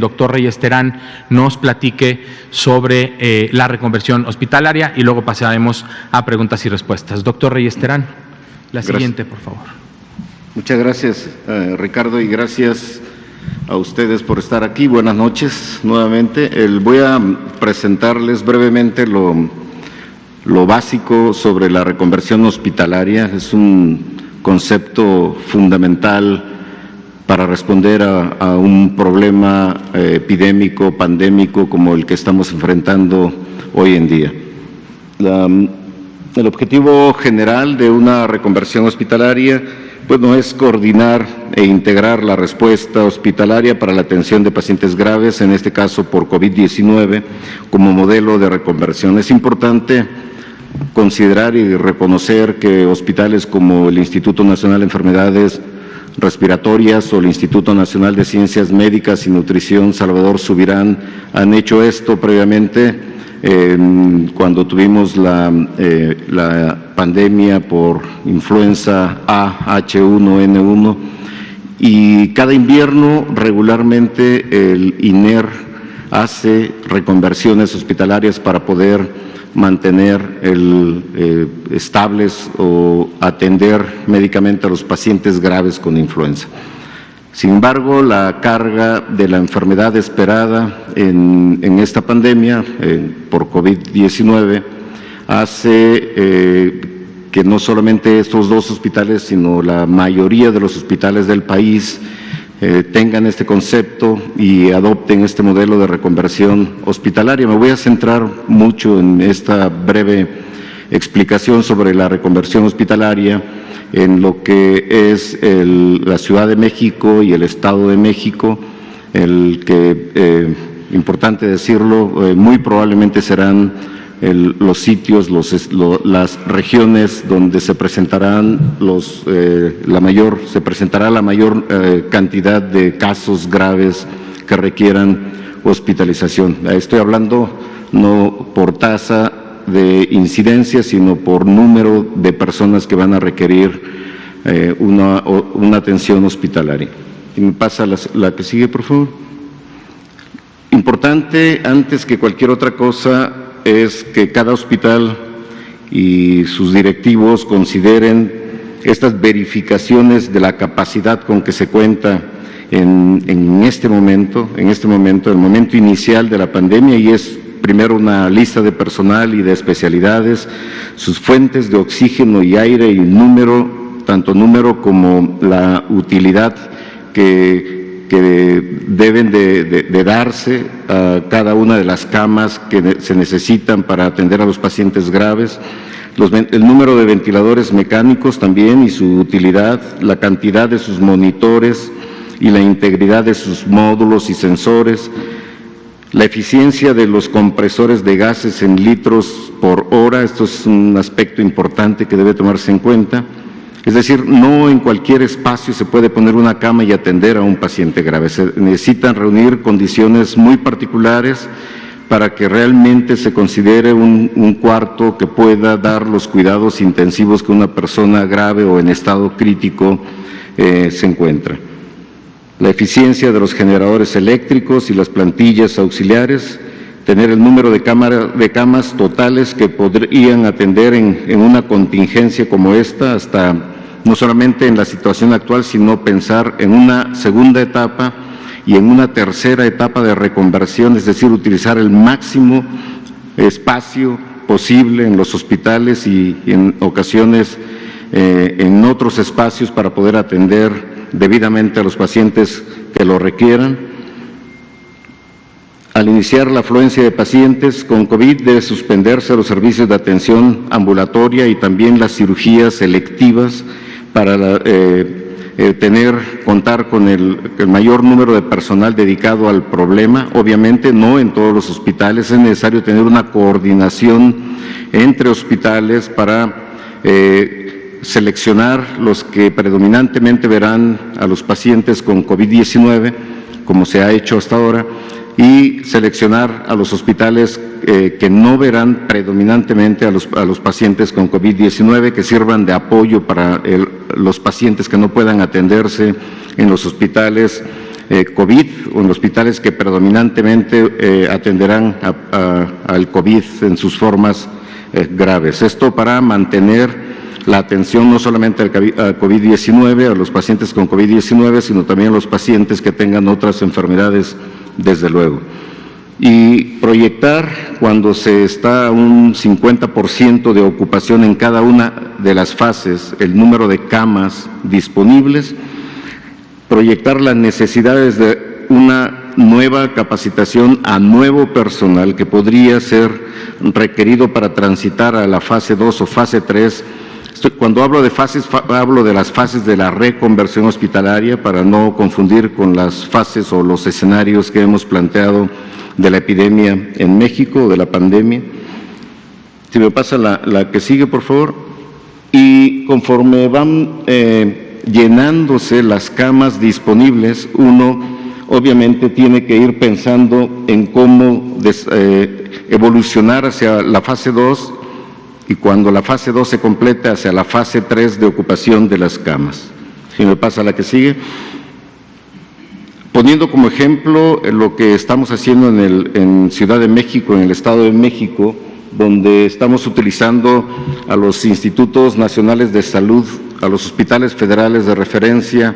doctor Reyes Terán nos platique sobre la reconversión hospitalaria y luego pasaremos a preguntas y respuestas. Doctor Reyes Terán, la siguiente, por favor. Muchas gracias, Ricardo, y gracias a ustedes por estar aquí. Buenas noches nuevamente. Voy a presentarles brevemente lo básico sobre la reconversión hospitalaria. Es un concepto fundamental para responder a un problema epidémico, pandémico como el que estamos enfrentando hoy en día. El objetivo general de una reconversión hospitalaria no es coordinar e integrar la respuesta hospitalaria para la atención de pacientes graves, en este caso por COVID-19, como modelo de reconversión. Es importante considerar y reconocer que hospitales como el Instituto Nacional de Enfermedades Respiratorias o el Instituto Nacional de Ciencias Médicas y Nutrición Salvador Subirán han hecho esto previamente cuando tuvimos la pandemia por influenza A, H1N1, y cada invierno regularmente el INER hace reconversiones hospitalarias para poder mantener estables o atender médicamente a los pacientes graves con influenza. Sin embargo, la carga de la enfermedad esperada en esta pandemia por COVID-19 hace que no solamente estos dos hospitales, sino la mayoría de los hospitales del país tengan este concepto y adopten este modelo de reconversión hospitalaria. Me voy a centrar mucho en esta breve explicación sobre la reconversión hospitalaria en lo que es la Ciudad de México y el Estado de México, el que, importante decirlo, muy probablemente serán los sitios, las regiones donde se presentarán la mayor cantidad de casos graves que requieran hospitalización. Estoy hablando no por tasa de incidencia, sino por número de personas que van a requerir una atención hospitalaria. Y me pasa la que sigue, por favor. Importante, antes que cualquier otra cosa, es que cada hospital y sus directivos consideren estas verificaciones de la capacidad con que se cuenta en este momento, el momento inicial de la pandemia, y es primero una lista de personal y de especialidades, sus fuentes de oxígeno y aire y tanto número como la utilidad que deben de darse a cada una de las camas que se necesitan para atender a los pacientes graves, el número de ventiladores mecánicos también y su utilidad, la cantidad de sus monitores y la integridad de sus módulos y sensores, la eficiencia de los compresores de gases en litros por hora. Esto es un aspecto importante que debe tomarse en cuenta. Es decir, no en cualquier espacio se puede poner una cama y atender a un paciente grave. Se necesitan reunir condiciones muy particulares para que realmente se considere un cuarto que pueda dar los cuidados intensivos que una persona grave o en estado crítico se encuentra. La eficiencia de los generadores eléctricos y las plantillas auxiliares, tener el número de camas totales que podrían atender en una contingencia como esta, hasta no solamente en la situación actual, sino pensar en una segunda etapa y en una tercera etapa de reconversión, es decir, utilizar el máximo espacio posible en los hospitales y en ocasiones en otros espacios para poder atender debidamente a los pacientes que lo requieran. Al iniciar la afluencia de pacientes con COVID, debe suspenderse los servicios de atención ambulatoria y también las cirugías electivas para contar con el mayor número de personal dedicado al problema. Obviamente no en todos los hospitales, es necesario tener una coordinación entre hospitales para seleccionar los que predominantemente verán a los pacientes con COVID-19, como se ha hecho hasta ahora, y seleccionar a los hospitales que no verán predominantemente a los pacientes con COVID-19, que sirvan de apoyo para los pacientes que no puedan atenderse en los hospitales COVID o en hospitales que predominantemente atenderán al COVID en sus formas graves. Esto para mantener la atención no solamente al COVID-19, a los pacientes con COVID-19, sino también a los pacientes que tengan otras enfermedades, desde luego. Y proyectar, cuando se está a un 50% de ocupación en cada una de las fases, el número de camas disponibles, proyectar las necesidades de una nueva capacitación a nuevo personal que podría ser requerido para transitar a la fase 2 o fase 3. Cuando hablo de fases, hablo de las fases de la reconversión hospitalaria, para no confundir con las fases o los escenarios que hemos planteado de la epidemia en México, de la pandemia. Si me pasa la que sigue, por favor. Y conforme van llenándose las camas disponibles, uno obviamente tiene que ir pensando en cómo evolucionar hacia la fase 2, y cuando la fase 2 se complete, hacia la fase 3 de ocupación de las camas. Si me pasa la que sigue. Poniendo como ejemplo lo que estamos haciendo en Ciudad de México, en el Estado de México, donde estamos utilizando a los institutos nacionales de salud, a los hospitales federales de referencia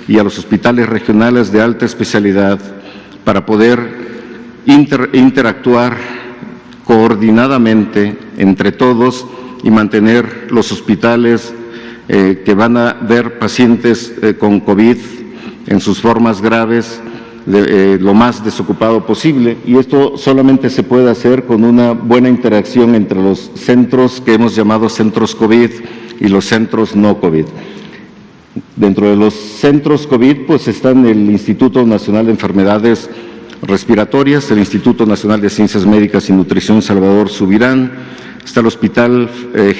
y a los hospitales regionales de alta especialidad para poder interactuar coordinadamente entre todos y mantener los hospitales que van a ver pacientes con COVID en sus formas graves lo más desocupado posible, y esto solamente se puede hacer con una buena interacción entre los centros que hemos llamado centros COVID y los centros no COVID. Dentro de los centros COVID pues están el Instituto Nacional de Enfermedades Respiratorias, el Instituto Nacional de Ciencias Médicas y Nutrición Salvador Subirán, está el Hospital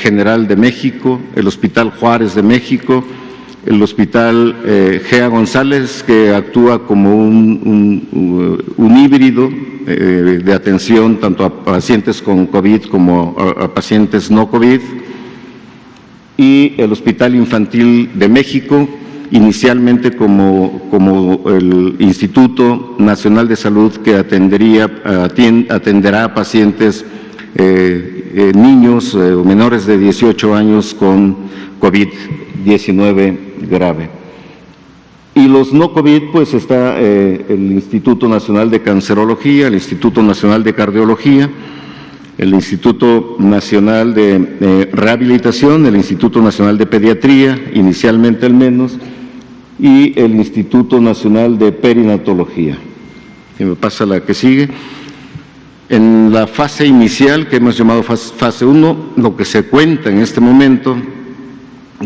General de México, el Hospital Juárez de México, el Hospital Gea González, que actúa como un híbrido de atención tanto a pacientes con COVID como a pacientes no COVID, y el Hospital Infantil de México, inicialmente como el Instituto Nacional de Salud, que atenderá a pacientes niños o menores de 18 años con COVID-19 grave. Y los no COVID, pues está el Instituto Nacional de Cancerología, el Instituto Nacional de Cardiología, el Instituto Nacional de Rehabilitación, el Instituto Nacional de Pediatría, inicialmente al menos, y el Instituto Nacional de Perinatología. Si me pasa la que sigue. En la fase inicial, que hemos llamado fase 1, lo que se cuenta en este momento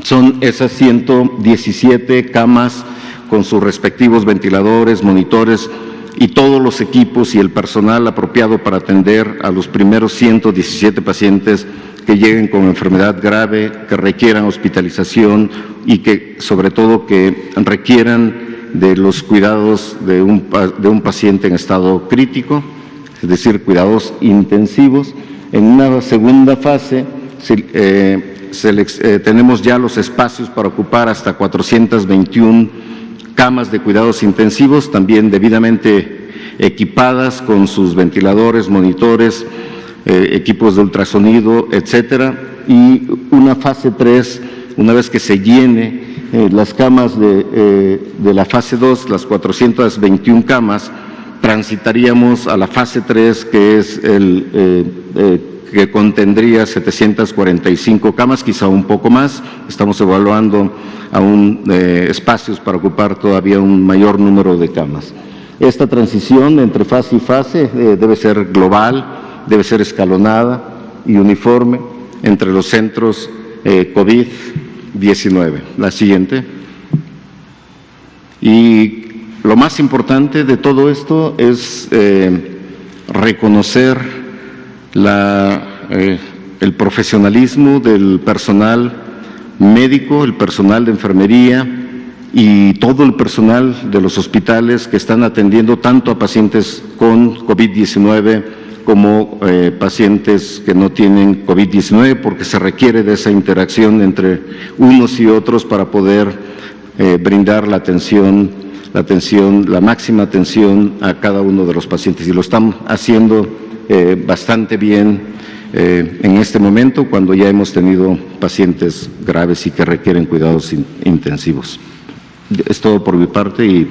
son esas 117 camas con sus respectivos ventiladores, monitores y todos los equipos y el personal apropiado para atender a los primeros 117 pacientes que lleguen con enfermedad grave, que requieran hospitalización y que, sobre todo, que requieran de los cuidados de un paciente en estado crítico, es decir, cuidados intensivos. En una segunda fase tenemos ya los espacios para ocupar hasta 421 camas de cuidados intensivos, también debidamente equipadas con sus ventiladores, monitores, equipos de ultrasonido, etcétera, y una fase 3, una vez que se llene las camas de la fase 2, las 421 camas, transitaríamos a la fase 3, que es que contendría 745 camas, quizá un poco más. Estamos evaluando aún espacios para ocupar todavía un mayor número de camas. Esta transición entre fase y fase debe ser global, debe ser escalonada y uniforme entre los centros COVID-19. La siguiente. Y lo más importante de todo esto es reconocer el profesionalismo del personal médico, el personal de enfermería y todo el personal de los hospitales que están atendiendo tanto a pacientes con COVID-19 como pacientes que no tienen COVID-19, porque se requiere de esa interacción entre unos y otros para poder brindar la atención la máxima atención a cada uno de los pacientes, y lo están haciendo bastante bien en este momento, cuando ya hemos tenido pacientes graves y que requieren cuidados intensivos. Es todo por mi parte y